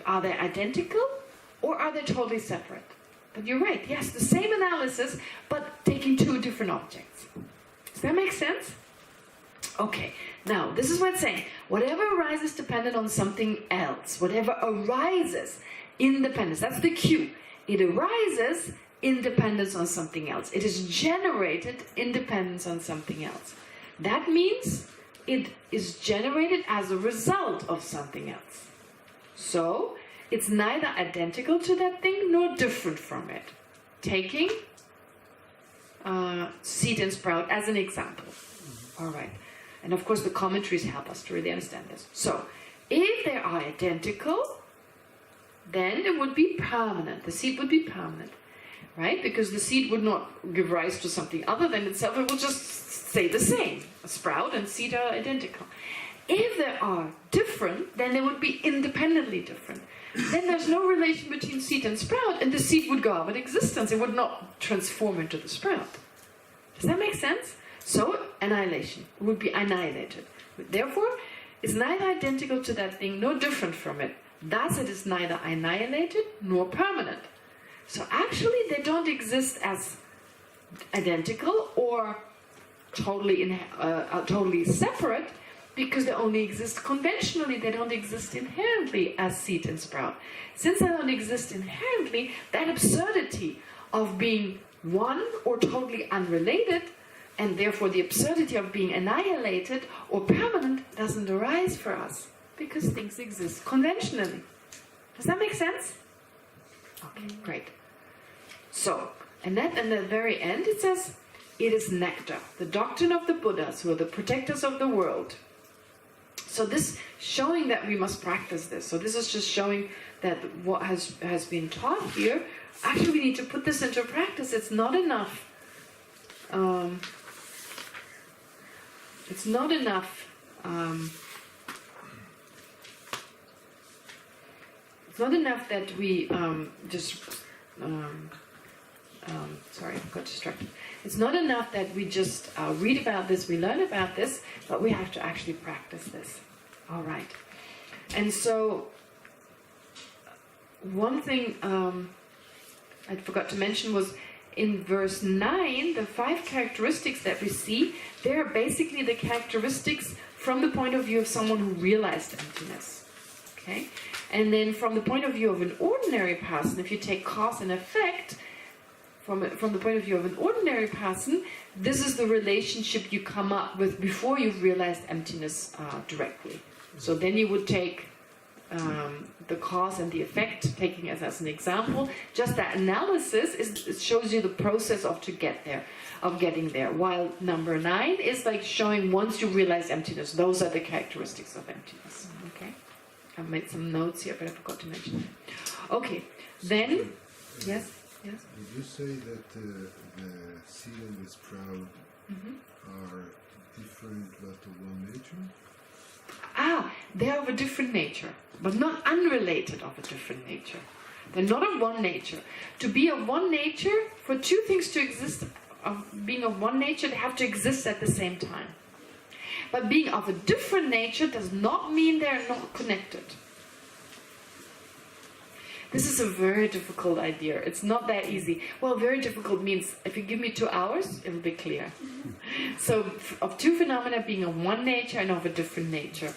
Are they identical or are they totally separate? But you're right, yes, the same analysis, but taking two different objects. Does that make sense? Okay, now this is what it's saying. Whatever arises dependent on something else. Whatever arises independence. That's the cue. It arises independence on something else. It is generated independence on something else. That means it is generated as a result of something else. So, it's neither identical to that thing nor different from it. Taking seed and sprout as an example. All right. And of course the commentaries help us to really understand this. So, if they are identical, then it would be permanent. The seed would be permanent. Right? Because the seed would not give rise to something other than itself. It will just stay the same. A sprout and seed are identical. If they are different, then they would be independently different. Then there's no relation between seed and sprout, and the seed would go out of existence. It would not transform into the sprout. Does that make sense? So, annihilation. It would be annihilated. Therefore, it's neither identical to that thing nor different from it. Thus, it is neither annihilated nor permanent. So actually, they don't exist as identical or totally separate, because they only exist conventionally. They don't exist inherently as seed and sprout. Since they don't exist inherently, that absurdity of being one or totally unrelated, and therefore the absurdity of being annihilated or permanent, doesn't arise for us, because things exist conventionally. Does that make sense? Okay, great. So, and then at the very end it says, it is nectar, the doctrine of the Buddhas, who are the protectors of the world. So this showing that we must practice this. So this is just showing that what has been taught here, actually we need to put this into practice. It's not enough. It's not enough. It's not enough that we sorry, I got distracted. It's not enough that we just read about this, we learn about this, but we have to actually practice this. All right. And so, one thing I forgot to mention was in verse 9, the 5 characteristics that we see, they're basically the characteristics from the point of view of someone who realized emptiness. Okay? And then from the point of view of an ordinary person, if you take cause and effect, from the point of view of an ordinary person, this is the relationship you come up with before you've realized emptiness directly. So then you would take the cause and the effect, taking it as an example. Just that analysis it shows you the process of getting there. While number 9 is like showing once you realize emptiness, those are the characteristics of emptiness. Okay, I've made some notes here, but I forgot to mention them. Okay, then yes. Yes. Did you say that the seed and the sprout are different but of one nature? They are of a different nature, but not unrelated of a different nature. They're not of one nature. To be of one nature, for two things to exist, of being of one nature, they have to exist at the same time. But being of a different nature does not mean they're not connected. This is a very difficult idea. It's not that easy. Well, very difficult means if you give me 2 hours, it will be clear. So, of two phenomena being of one nature and of a different nature.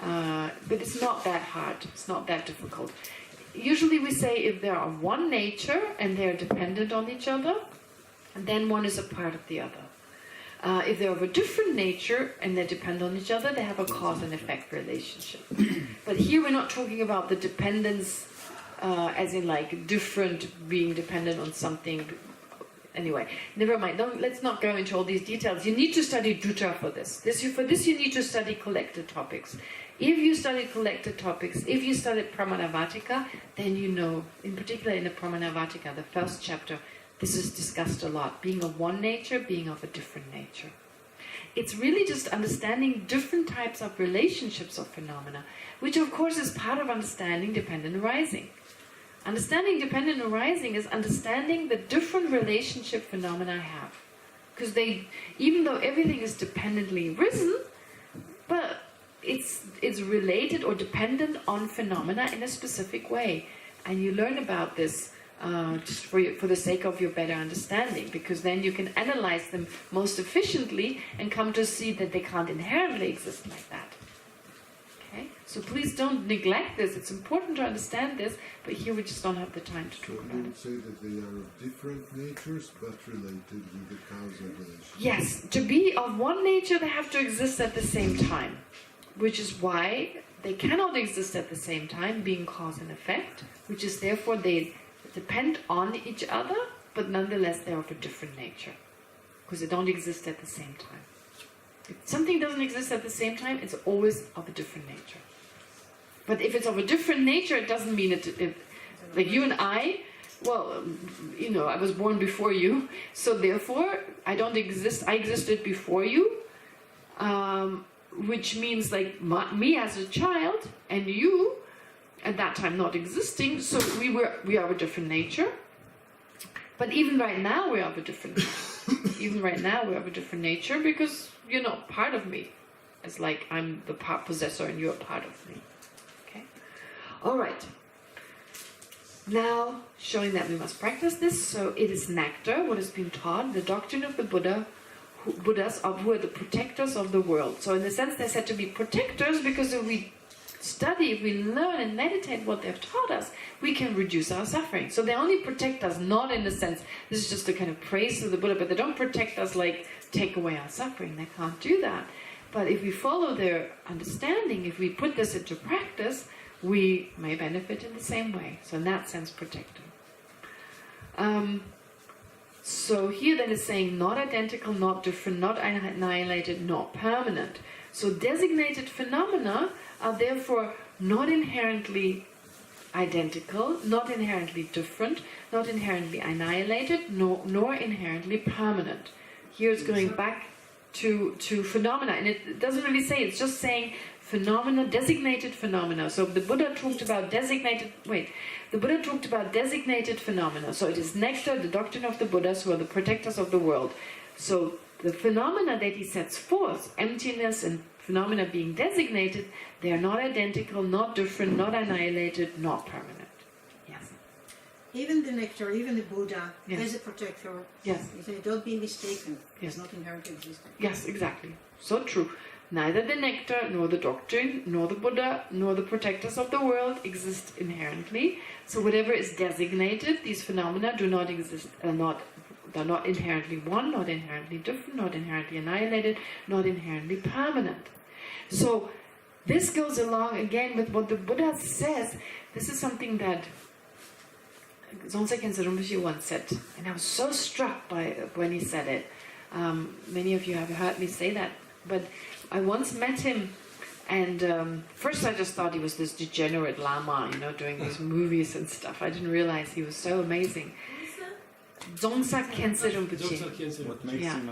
But it's not that hard. It's not that difficult. Usually we say if they are of one nature and they're dependent on each other, then one is a part of the other. If they're of a different nature and they depend on each other, they have a cause and effect relationship. But here we're not talking about the dependence as in like different, being dependent on something. Anyway, never mind. Let's not go into all these details. You need to study Dhutta for this. For this you need to study collected topics. If you study collected topics, if you study Pramanavartika, then you know, in particular in the Pramanavartika, the first chapter, this is discussed a lot. Being of one nature, being of a different nature. It's really just understanding different types of relationships of phenomena, which of course is part of understanding dependent arising. Understanding dependent arising is understanding the different relationship phenomena have. Because even though everything is dependently risen, but it's related or dependent on phenomena in a specific way. And you learn about this just for the sake of your better understanding, because then you can analyze them most efficiently and come to see that they can't inherently exist like that. Okay? So please don't neglect this. It's important to understand this, but here we just don't have the time to talk about it. You would say that they are of different natures, but related with the causal relation. Yes, to be of one nature, they have to exist at the same time, which is why they cannot exist at the same time, being cause and effect, which is therefore they depend on each other, but nonetheless they're of a different nature, because they don't exist at the same time. If something doesn't exist at the same time, it's always of a different nature. But if it's of a different nature, it doesn't mean it like you and I, well, you know, I was born before you, so therefore I don't exist, I existed before you, which means like me as a child and you at that time not existing, so we are of a different nature. But even right now we are of a different even right now we're of a different nature, because you're not part of me. It's like I'm the part possessor and you're a part of me. Okay? Alright. Now, showing that we must practice this, so it is nectar, what has been taught, the doctrine of the Buddhas who are the protectors of the world. So in a sense they're said to be protectors, because if we study, if we learn and meditate what they've taught us, we can reduce our suffering. So they only protect us, not in the sense, this is just a kind of praise to the Buddha, but they don't protect us like take away our suffering. They can't do that. But if we follow their understanding, if we put this into practice, we may benefit in the same way. So in that sense, protecting. So here then is saying not identical, not different, not annihilated, not permanent. So designated phenomena are therefore not inherently identical, not inherently different, not inherently annihilated, nor inherently permanent. Here it's going back to phenomena, and it doesn't really say, it's just saying phenomena, designated phenomena. So the Buddha talked about designated phenomena. So it is nectar, the doctrine of the Buddhas, who are the protectors of the world. So the phenomena that he sets forth, emptiness and phenomena being designated, they are not identical, not different, not annihilated, not permanent. Yes. Even the nectar, even the Buddha, Yes. is a protector. Yes. You say, don't be mistaken. Yes. It's not inherently existing. Yes, exactly. So true. Neither the nectar, nor the doctrine, nor the Buddha, nor the protectors of the world exist inherently. So whatever is designated, these phenomena do not exist, they're not inherently one, not inherently different, not inherently annihilated, not inherently permanent. So this goes along again with what the Buddha says. This is something that Zonsei Khyentse Rinpoche once said, and I was so struck by when he said it. Many of you have heard me say that, but I once met him, and first I just thought he was this degenerate lama, you know, doing these movies and stuff. I didn't realize he was so amazing. Dzongsa Khyentse Rinpoche. What makes him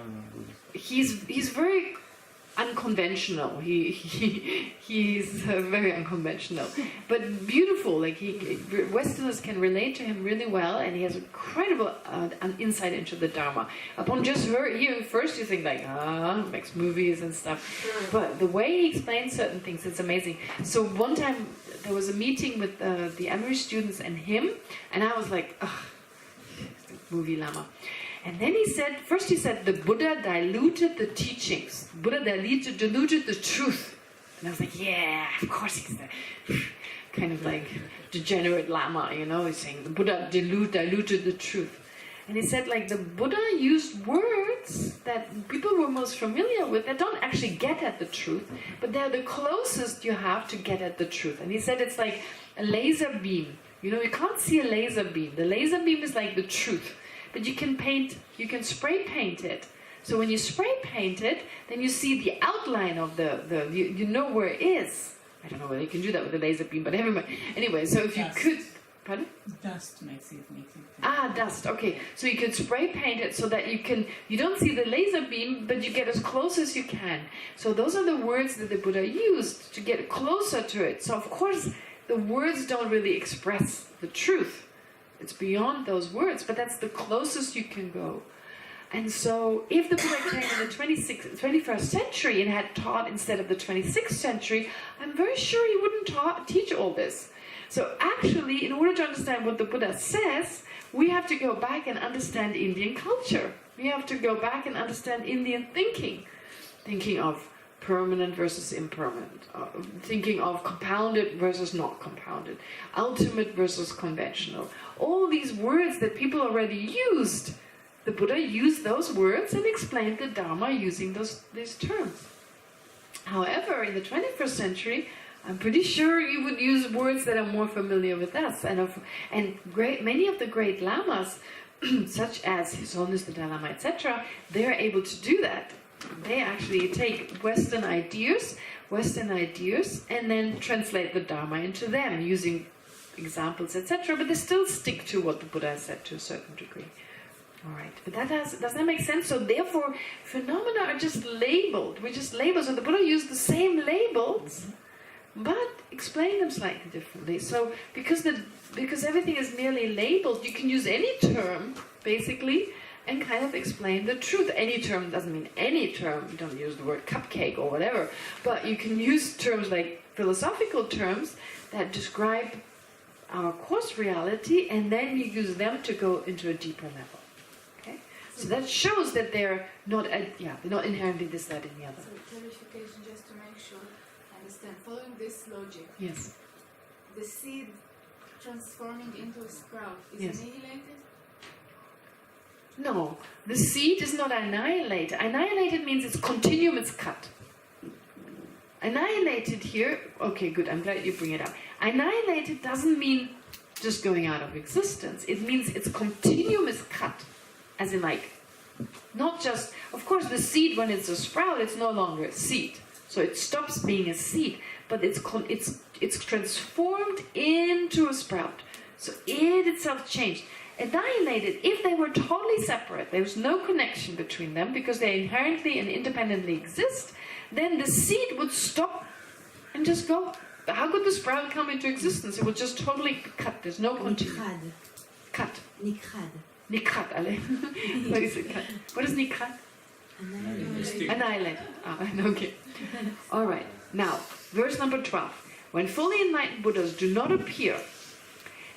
He's very unconventional. He's very unconventional, but beautiful. Like Westerners can relate to him really well, and he has incredible insight into the Dharma. Upon just hearing first, you think like, makes movies and stuff, but the way he explains certain things, it's amazing. So one time there was a meeting with the Emory students and him, and I was like, movie lama. And then he said, first he said, the Buddha diluted the teachings. Buddha diluted the truth. And I was like, yeah, of course he's the kind of like degenerate lama, you know, he's saying the Buddha diluted the truth. And he said, like, the Buddha used words that people were most familiar with that don't actually get at the truth, but they're the closest you have to get at the truth. And he said it's like a laser beam. You know, you can't see a laser beam. The laser beam is like the truth. But you can spray paint it. So when you spray paint it, then you see the outline of you know where it is. I don't know whether you can do that with a laser beam, but anyway, so if you could... Pardon? Dust makes it. Dust, okay. So you can spray paint it so that you don't see the laser beam, but you get as close as you can. So those are the words that the Buddha used to get closer to it. So of course, the words don't really express the truth. It's beyond those words, but that's the closest you can go. And so, if the Buddha came in the 21st century and had taught instead of the 26th century, I'm very sure he wouldn't teach all this. So actually, in order to understand what the Buddha says, we have to go back and understand Indian culture. We have to go back and understand Indian thinking. Thinking of permanent versus impermanent. Thinking of compounded versus not compounded. Ultimate versus conventional. All these words that people already used. The Buddha used those words and explained the Dharma using these terms. However, in the 21st century, I'm pretty sure you would use words that are more familiar with us. And many of the great lamas, such as His Holiness the Dalai Lama, etc., they're able to do that. They actually take Western ideas, and then translate the Dharma into them, using examples, etc., but they still stick to what the Buddha has said to a certain degree. Alright, but does that make sense? So therefore, phenomena are just labeled. We just label. So the Buddha used the same labels, but explained them slightly differently. So because everything is merely labeled, you can use any term, basically, and kind of explain the truth. Any term doesn't mean any term. You don't use the word cupcake or whatever. But you can use terms like philosophical terms that describe our coarse reality, and then you use them to go into a deeper level. So that shows that they're not inherently this, that, and the other. So clarification, just to make sure I understand. Following this logic, Yes. the seed transforming into a sprout is Yes. annihilated? No, the seed is not annihilated. Annihilated means its continuum is cut. Annihilated here, okay, good, I'm glad you bring it up. Annihilated doesn't mean just going out of existence. It means its continuum is cut. As in, like, not just, of course, the seed, when it's a sprout, it's no longer a seed. So it stops being a seed, but it's transformed into a sprout. So it itself changed. Annihilated, if they were totally separate, there was no connection between them, because they inherently and independently exist, then the seed would stop and just go. How could the sprout come into existence? It would just totally cut. There's no continuum. Cut. Nikhat, alle. What is it? What is nikhat? Annihilate. Okay. Alright. Now, verse number 12. When fully enlightened Buddhas do not appear,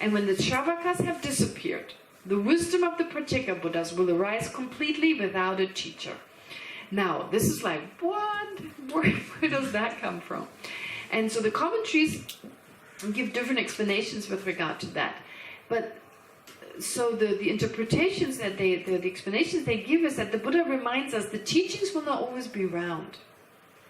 and when the Shravakas have disappeared, the wisdom of the Pratyeka Buddhas will arise completely without a teacher. Now, this is like, what? Where does that come from? And so the commentaries give different explanations with regard to that. But so the interpretations that the explanations they give is that the Buddha reminds us the teachings will not always be around.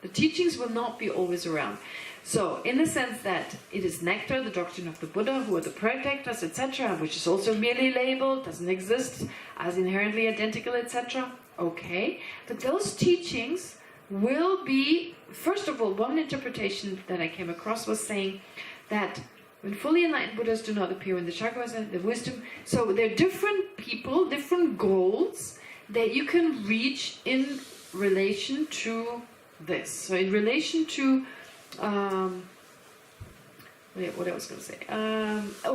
The teachings will not be always around. So, in the sense that it is nectar, the doctrine of the Buddha, who are the protectors, etc., which is also merely labeled, doesn't exist as inherently identical, etc. Okay, but those teachings will be, first of all, one interpretation that I came across was saying that when fully enlightened Buddhas do not appear in the chakras and the wisdom, so there are different people, different goals that you can reach in relation to this. So in relation to, what I was going to say,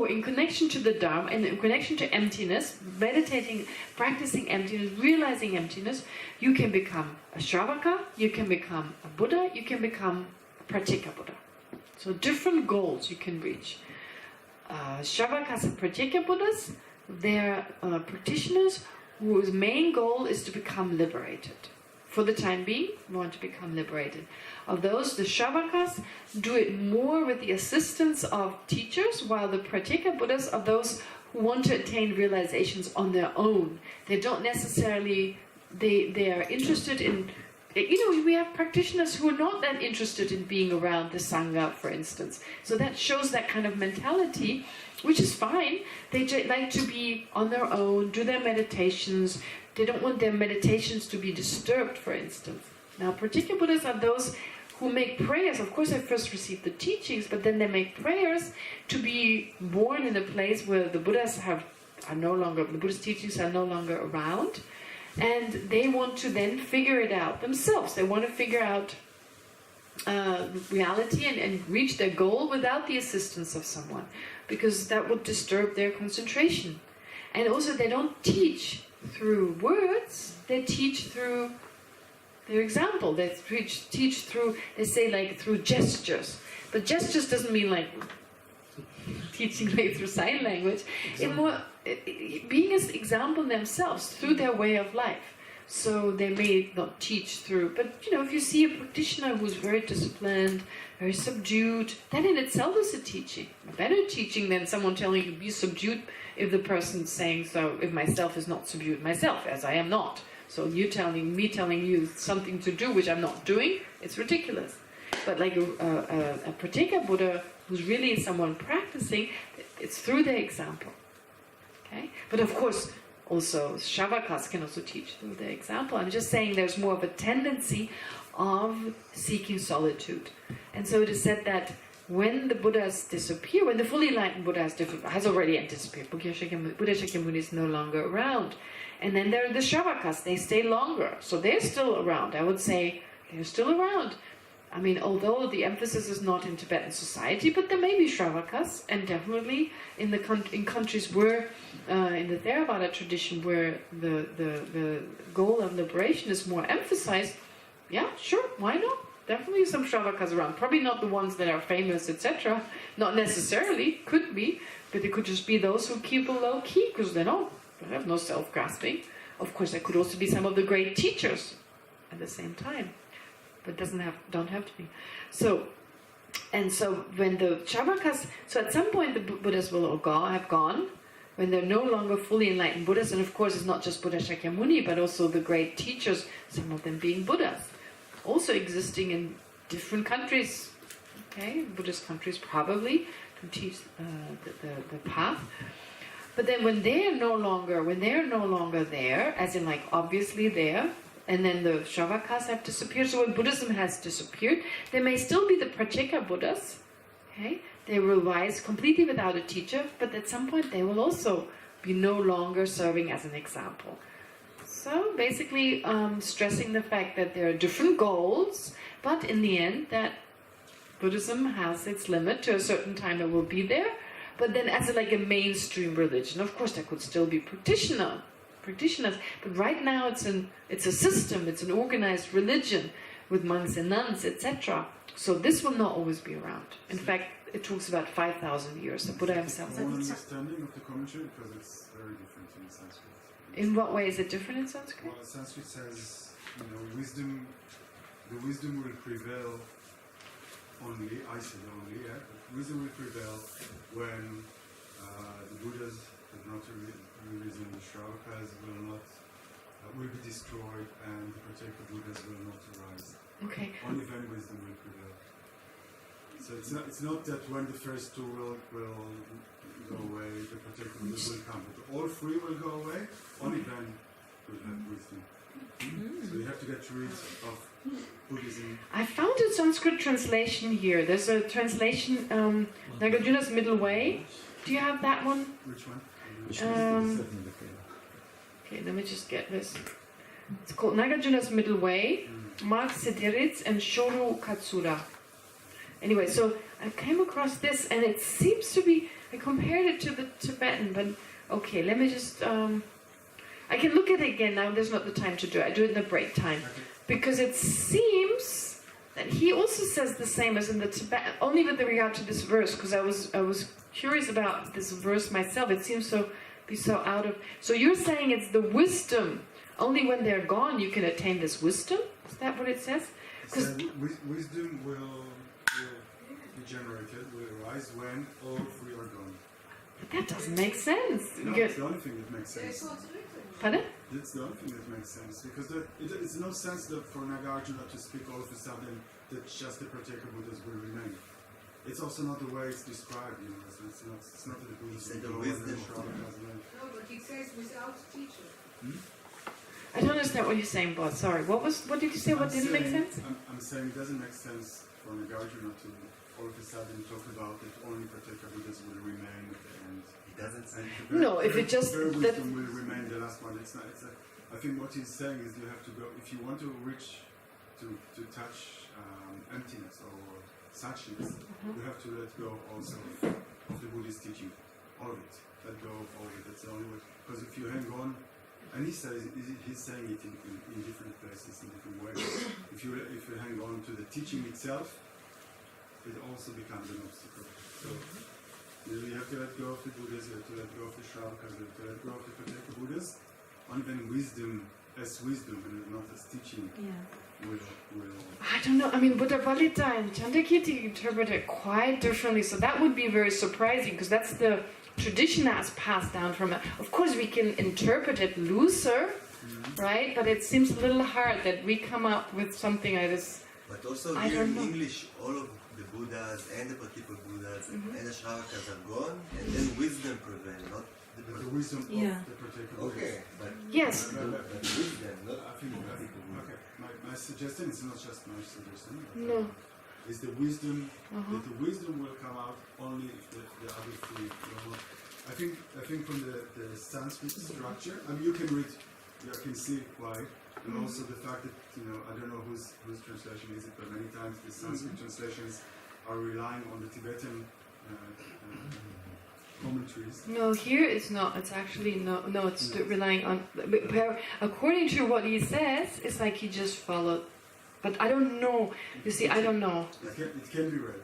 in connection to the Dharma, and in connection to emptiness, meditating, practicing emptiness, realizing emptiness, you can become a Shravaka, you can become a Buddha, you can become a Pratyeka Buddha. So different goals you can reach. Shravakas and Pratyeka Buddhas, they're practitioners whose main goal is to become liberated. For the time being, we want to become liberated. Of those, the Shravakas do it more with the assistance of teachers, while the Pratyeka Buddhas are those who want to attain realizations on their own. They don't necessarily, they are interested in, we have practitioners who are not that interested in being around the Sangha, for instance. So that shows that kind of mentality, which is fine. They like to be on their own, do their meditations. They don't want their meditations to be disturbed, for instance. Now, Pratyeka Buddhas are those who make prayers. Of course, they first receive the teachings, but then they make prayers to be born in a place where the Buddhas the Buddhist teachings are no longer around. And they want to then figure it out themselves. They want to figure out reality and reach their goal without the assistance of someone, because that would disturb their concentration. And also they don't teach through words, they teach through their example. They teach through, they say like through gestures. But gestures doesn't mean like teaching like through sign language. It more being an example themselves through their way of life. So they may not teach through, but you know, if you see a practitioner who's very disciplined, very subdued, that in itself is a teaching. A better teaching than someone telling you be subdued if the person's saying so, if myself is not subdued myself, as I am not. So you telling you something to do which I'm not doing, it's ridiculous. But like a Prateka Buddha who's really someone practicing, it's through their example. Okay? But of course, also Shravakas can also teach through their example. I'm just saying there's more of a tendency of seeking solitude. And so it is said that when the Buddhas disappear, when the fully enlightened Buddha has already disappeared, Buddha Shakyamuni is no longer around. And then there are the Shravakas, they stay longer. So they're still around. I would say they're still around. I mean, although the emphasis is not in Tibetan society, but there may be Shravakas, and definitely in countries where, in the Theravada tradition, where the goal of liberation is more emphasized, yeah, sure, why not? Definitely some Shravakas around. Probably not the ones that are famous, etc. Not necessarily, could be, but it could just be those who keep a low key, because they have no self-grasping. Of course, there could also be some of the great teachers at the same time. But don't have to be. So when the Shravakas, so at some point the Buddhas will have gone, when they're no longer fully enlightened Buddhas, and of course it's not just Buddha Shakyamuni, but also the great teachers, some of them being Buddhas, also existing in different countries, okay, Buddhist countries probably, to teach the path. But then when they're no longer there, as in like obviously there, and then the Shravakas have disappeared. So when Buddhism has disappeared, there may still be the Prateka Buddhas. Okay, they will rise completely without a teacher, but at some point they will also be no longer serving as an example. So basically, stressing the fact that there are different goals, but in the end, that Buddhism has its limit. To a certain time, it will be there. But then, as like a mainstream religion, of course, there could still be practitioners, but right now it's a system, it's an organized religion with monks and nuns, etc. So this will not always be around. In fact, it talks about 5,000 years. The Buddha himself. One understanding of the commentary, because it's very different in Sanskrit. In what way is it different in Sanskrit? Well, Sanskrit says, wisdom. The wisdom will prevail only. I said only. Yeah, but wisdom will prevail when the Buddhas have not arisen, the Shravakas will be destroyed, and the Prateka Buddhas will not arise. Okay. Only then wisdom will prevail. So it's not that when the first two will go away, the Prateka Buddhas will come, but all three will go away. Only then we'll have wisdom. So you have to get rid of Buddhism. I found a Sanskrit translation here. There's a translation, Nagarjuna's Middle Way. Do you have that one? Which one? Okay, let me just get this. It's called Nagarjuna's Middle Way, Mark Sidiritz and Shoru Katsura. Anyway, so I came across this, and it seems to be, I compared it to the Tibetan, but okay, let me just, I can look at it again now. There's not the time to do it. I do it in the break time. Because it seems that he also says the same as in the Tibetan, only with regard to this verse, because I was curious about this verse myself. It seems to be so out of... So you're saying it's the wisdom. Only when they're gone you can attain this wisdom? Is that what it says? So wisdom will be generated, will arise when all three are gone. But that doesn't make sense. No, it's the only thing that makes sense. Pardon? It's the only thing that makes sense, because it's no sense that for Nagarjuna to speak all of a sudden that just the Prateka Buddhas will remain. It's also not the way it's described, it's not that the Buddhas will go and the Shravakas. No, but he says without teacher. I don't understand what you're saying, boss. Sorry. What did you say? What didn't make sense? I'm saying it doesn't make sense for Nagarjuna to all of a sudden talk about that only Prateka Buddhas will remain at the end. He doesn't say. No, if it just... Their wisdom will remain the last one. I think what he's saying is you have to go, if you want to reach, to touch emptiness or suchness, you have to let go also of the Buddhist teaching, all of it. Let go of all of it. That's the only way. Because if you hang on And he's saying it in different places, in different ways. If you hang on to the teaching itself, it also becomes an obstacle. So you have to let go of the Buddhas, you have to let go of the Shravakas, you have to let go of the Pratyeka Buddhas. Only when wisdom as wisdom and not as teaching will. I don't know. I mean, Buddha Balita and Chandakirti interpret it quite differently, so that would be very surprising because that's the tradition that's passed down from it. Of course, we can interpret it looser, right? But it seems a little hard that we come up with something like this. But also here in English, all of the Buddhas and the Pratyeka Buddhas and the Shravakas are gone, and then wisdom prevails, not the wisdom of the Pratyeka Buddhas. Okay, but yes. But wisdom, not I think okay. My suggestion is not just my suggestion. No. Is the wisdom that the wisdom will come out only if the other three will not. I think from the Sanskrit structure, I mean you can read, you can see it quite, and also the fact that I don't know whose translation is it, but many times the Sanskrit translations are relying on the Tibetan commentaries. No, here it's not. It's actually no. It's relying on. According to what he says, it's like he just followed. But I don't know. You see, I don't know. It can be read,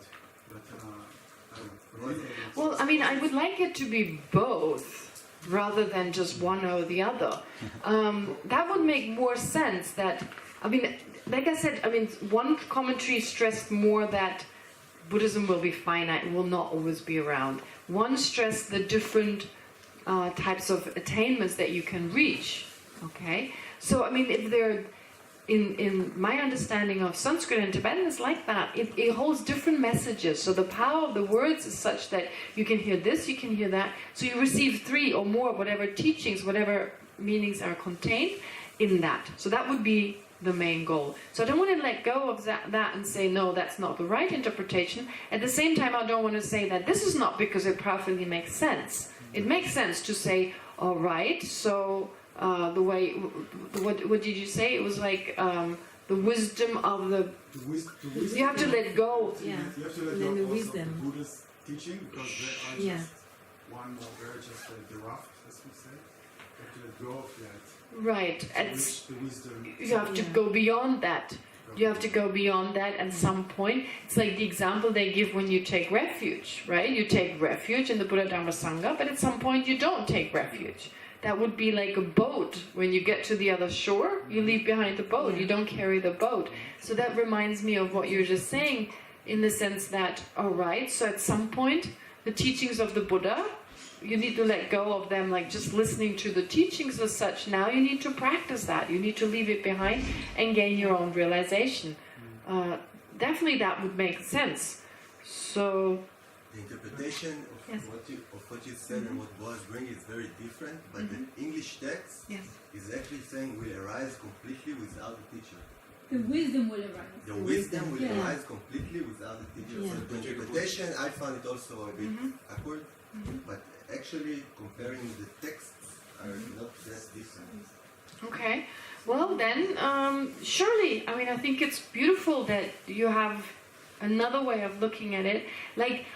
but I don't know. Well, I mean, I would like it to be both, rather than just one or the other. That would make more sense. That I mean, like I said, I mean, one commentary stressed more that Buddhism will be finite, will not always be around. One stressed the different types of attainments that you can reach. Okay, so I mean, if they're in my understanding of Sanskrit and Tibetan is like that. It holds different messages. So the power of the words is such that you can hear this, you can hear that. So you receive 3 or more, whatever teachings, whatever meanings are contained in that. So that would be the main goal. So I don't want to let go of that and say, no, that's not the right interpretation. At the same time, I don't want to say that this is not because it perfectly makes sense. It makes sense to say, all right, so the way, what did you say? It was like the wisdom of the you have to let go. Yeah. You have to let And go then the also wisdom. of the Buddha's teaching because they are just one more, they're just the raft, as we say. You have to let go of that. Right. To It's, reach the wisdom. you have to go beyond that. You have to go beyond that at some point. It's like the example they give when you take refuge, right? You take refuge in the Buddha Dhamma Sangha, but at some point you don't take refuge. That would be like a boat. When you get to the other shore, you leave behind the boat. You don't carry the boat. So that reminds me of what you were just saying, in the sense that, all right, so at some point, the teachings of the Buddha, you need to let go of them, like just listening to the teachings as such. Now you need to practice that. You need to leave it behind and gain your own realization. Definitely that would make sense. So... The interpretation Yes. of what you said and what Boaz brings is very different, but the English text is actually saying will arise completely without the teacher. The wisdom will arise. The wisdom will arise completely without the teacher. So the interpretation, I found it also a bit awkward, but actually comparing the texts are not that different. Okay, well then, surely, I mean, I think it's beautiful that you have another way of looking at it. Like,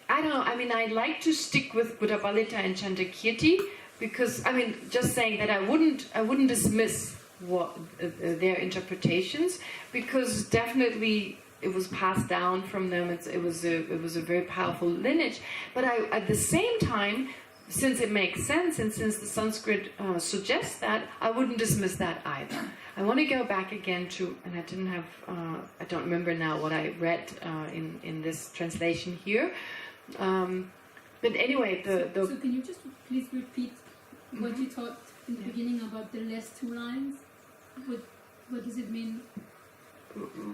I don't know, I mean, I like to stick with Buddha Balita and Chandakirti because, I mean, just saying that I wouldn't dismiss what their interpretations, because definitely it was passed down from them. It was a very powerful lineage. But at the same time, since it makes sense and since the Sanskrit suggests that, I wouldn't dismiss that either. I want to go back again to, and I don't remember now what I read in this translation here. But anyway, So can you just please repeat what you taught in the beginning about the last 2 lines? What does it mean?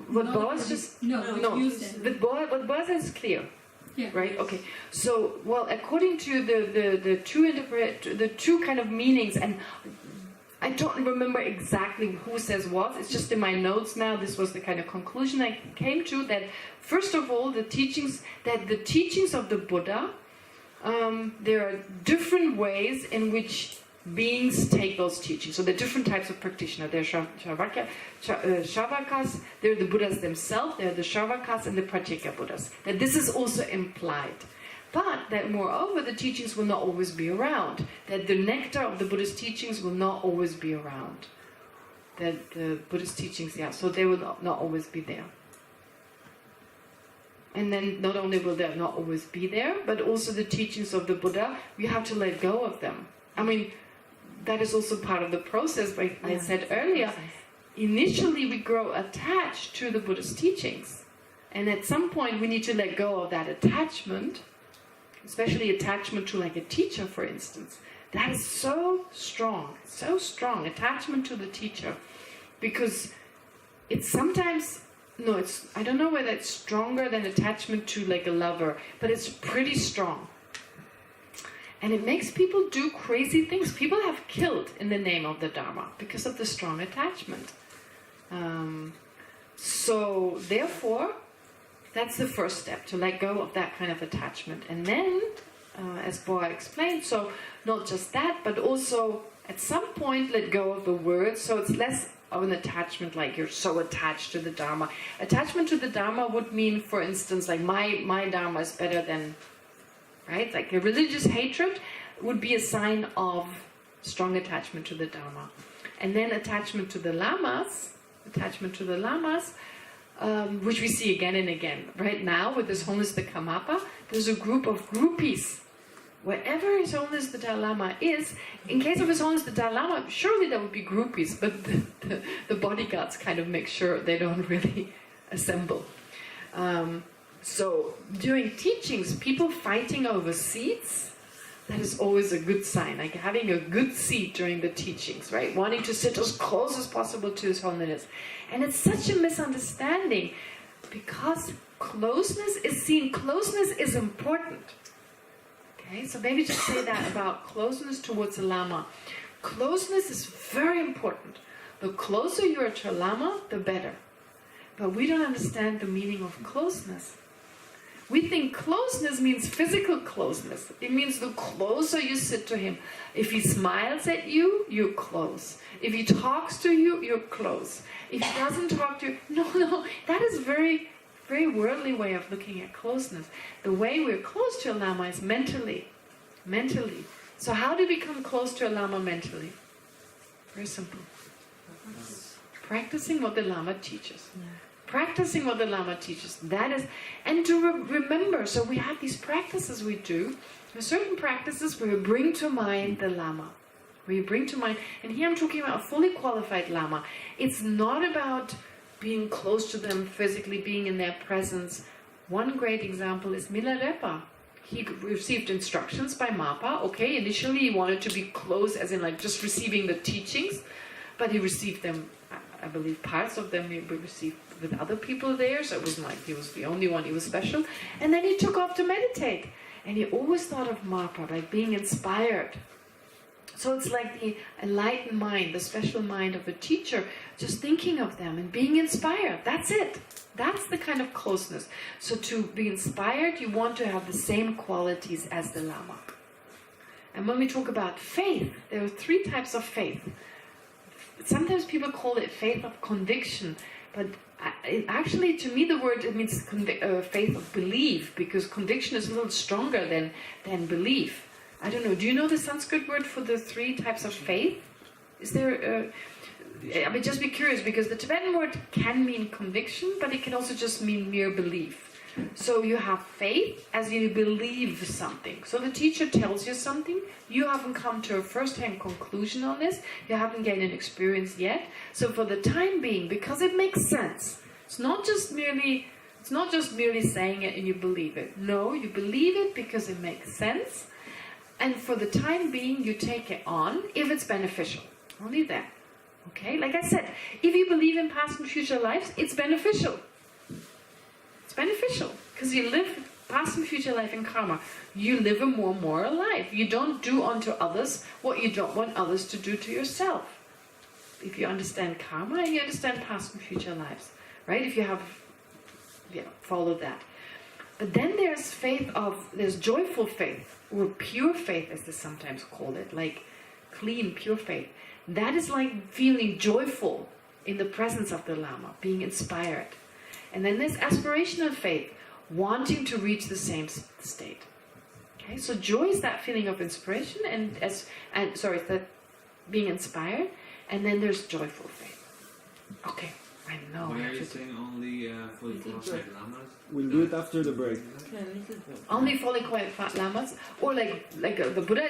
what Boaz just... No, what you said. What Boaz says is clear. Yeah. Right. Okay. So, well, according to the two kind of meanings, and I don't remember exactly who says what. It's just in my notes now. This was the kind of conclusion I came to. That first of all, the teachings of the Buddha, there are different ways in which beings take those teachings. So there are different types of practitioners. There are Shravakas, there are the Buddhas themselves, there are the Shravakas and the Pratyeka Buddhas. That this is also implied. But that moreover the teachings will not always be around. That the nectar of the Buddhist teachings will not always be around. That the Buddhist teachings, so they will not always be there. And then not only will they not always be there, but also the teachings of the Buddha, we have to let go of them. I mean, that is also part of the process, like I said earlier. Initially we grow attached to the Buddhist teachings. And at some point we need to let go of that attachment, especially attachment to like a teacher, for instance. That is so strong, attachment to the teacher. Because it's sometimes, I don't know whether it's stronger than attachment to like a lover, but it's pretty strong. And it makes people do crazy things. People have killed in the name of the Dharma because of the strong attachment. So therefore, that's the first step, to let go of that kind of attachment. And then, as Boa explained, so not just that, but also at some point let go of the words, so it's less of an attachment, like you're so attached to the Dharma. Attachment to the Dharma would mean, for instance, like my Dharma is better than, right? Like a religious hatred would be a sign of strong attachment to the Dharma. And then attachment to the Lamas, which we see again and again. Right now, with His Holiness the Karmapa, there's a group of groupies. Wherever His Holiness the Dalai Lama is, in case of His Holiness the Dalai Lama, surely there would be groupies, but the bodyguards kind of make sure they don't really assemble. So during teachings, people fighting over seats, that is always a good sign, like having a good seat during the teachings, right? Wanting to sit as close as possible to His Holiness. And it's such a misunderstanding, because closeness is important. Okay, so maybe just say that about closeness towards a Lama. Closeness is very important. The closer you are to a Lama, the better. But we don't understand the meaning of closeness. We think closeness means physical closeness. It means the closer you sit to him. If he smiles at you, you're close. If he talks to you, you're close. If he doesn't talk to you, no, that is very, very worldly way of looking at closeness. The way we're close to a Lama is mentally. So how do we become close to a Lama mentally? Very simple. Practicing what the Lama teaches. Practicing what the Lama teaches. That is, and to remember, so we have these practices we do. There are certain practices where we bring to mind the Lama. Where you bring to mind, and here I'm talking about a fully qualified Lama. It's not about being close to them physically, being in their presence. One great example is Milarepa. He received instructions by Mapa. Okay, initially he wanted to be close, as in like just receiving the teachings, but he received them, I believe parts of them he received with other people there, so it wasn't like he was the only one, he was special. And then he took off to meditate. And he always thought of Mapa, like being inspired. So it's like the enlightened mind, the special mind of a teacher, just thinking of them and being inspired. That's it. That's the kind of closeness. So to be inspired, you want to have the same qualities as the Lama. And when we talk about faith, there are 3 types of faith. Sometimes people call it faith of conviction, but actually, to me, the word, it means faith of belief, because conviction is a little stronger than belief. I don't know, do you know the Sanskrit word for the 3 types of faith? Is there, I mean, just be curious, because the Tibetan word can mean conviction, but it can also just mean mere belief. So you have faith as you believe something. So the teacher tells you something, you haven't come to a first-hand conclusion on this, you haven't gained an experience yet. So for the time being, because it makes sense, it's not just merely saying it and you believe it. No, you believe it because it makes sense. And for the time being, you take it on if it's beneficial. Only that. Okay? Like I said, if you believe in past and future lives, it's beneficial. It's beneficial. Because you live past and future life in karma. You live a more moral life. You don't do unto others what you don't want others to do to yourself. If you understand karma and you understand past and future lives. Right? If you have, follow that. But then there's joyful faith, or pure faith as they sometimes call it, like clean, pure faith. That is like feeling joyful in the presence of the Lama, being inspired. And then there's aspirational faith, wanting to reach the same state. Okay, so joy is that feeling of inspiration it's that being inspired, and then there's joyful faith. Okay, I know. Why I are have you to saying only fully qualified lamas? We'll do it after the break. only fully qualified lamas, or like the Buddha